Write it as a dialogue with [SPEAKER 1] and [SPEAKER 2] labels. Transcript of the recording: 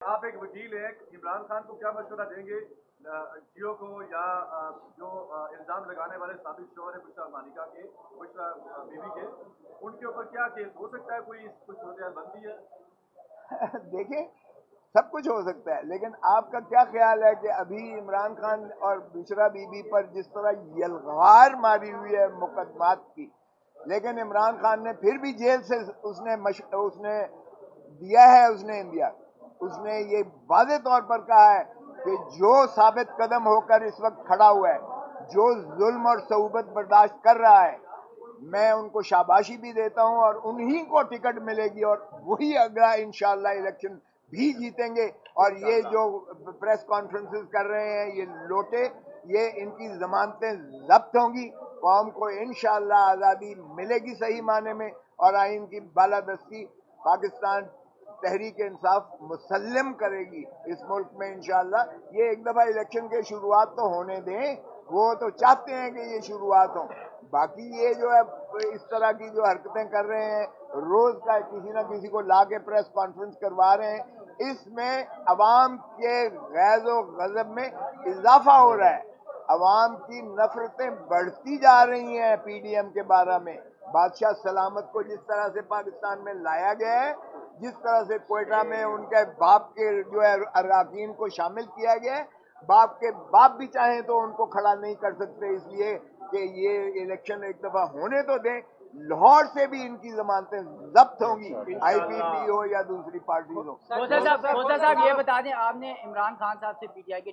[SPEAKER 1] آپ ایک وکیل ہیں، عمران خان کو کیا مشورہ دیں گے جیو کو یا جو الزام لگانے والے سابق شوہر ہیں بشرا مالکہ کے، بشرا بیوی کے، ان کے اوپر کیا کیس ہو سکتا ہے؟ کوئی کچھ صورتحال بنتی ہے؟
[SPEAKER 2] دیکھیں سب کچھ ہو سکتا ہے، لیکن آپ کا کیا خیال ہے کہ ابھی عمران خان اور بشرا بی بی پر جس طرح یلغار ماری ہوئی ہے مقدمات کی، لیکن عمران خان نے پھر بھی جیل سے اس نے دیا ہے، اس نے یہ واضح طور پر کہا ہے کہ جو ثابت قدم ہو کر اس وقت کھڑا ہوا ہے، جو ظلم اور صعوبت برداشت کر رہا ہے، میں ان کو شاباشی بھی دیتا ہوں اور انہی کو ٹکٹ ملے گی اور وہی اگلا انشاءاللہ الیکشن بھی جیتیں گے۔ اور یہ جو پریس کانفرنسز کر رہے ہیں یہ لوٹے، یہ ان کی ضمانتیں ضبط ہوں گی، قوم کو انشاءاللہ آزادی ملے گی صحیح معنی میں، اور آئین کی بالادستی پاکستان تحریک انصاف مسلم کرے گی اس ملک میں انشاءاللہ۔ یہ ایک دفعہ الیکشن کے شروعات تو ہونے دیں، وہ تو چاہتے ہیں کہ یہ شروعات ہوں، باقی یہ جو ہے اس طرح کی جو حرکتیں کر رہے ہیں، روز کا کسی نہ کسی کو لا کے پریس کانفرنس کروا رہے ہیں، اس میں عوام کے غیظ و غضب میں اضافہ ہو رہا ہے، عوام کی نفرتیں بڑھتی جا رہی ہیں پی ڈی ایم کے بارے میں۔ بادشاہ سلامت کو جس طرح سے پاکستان میں لایا گیا ہے، جس طرح سے کوئٹہ میں ان کے باپ کے جو ہے اراکین کو شامل کیا گیا ہے، باپ کے باپ بھی چاہیں تو ان کو کھڑا نہیں کر سکتے، اس لیے کہ یہ الیکشن ایک دفعہ ہونے تو دیں۔ لاہور سے بھی ان کی ضمانتیں ضبط ہوں گی، آئی پی پی ہو یا دوسری پارٹیز ہو۔
[SPEAKER 3] صاحب یہ بتا دیں، آپ نے عمران خان صاحب سے پی ٹی آئی کے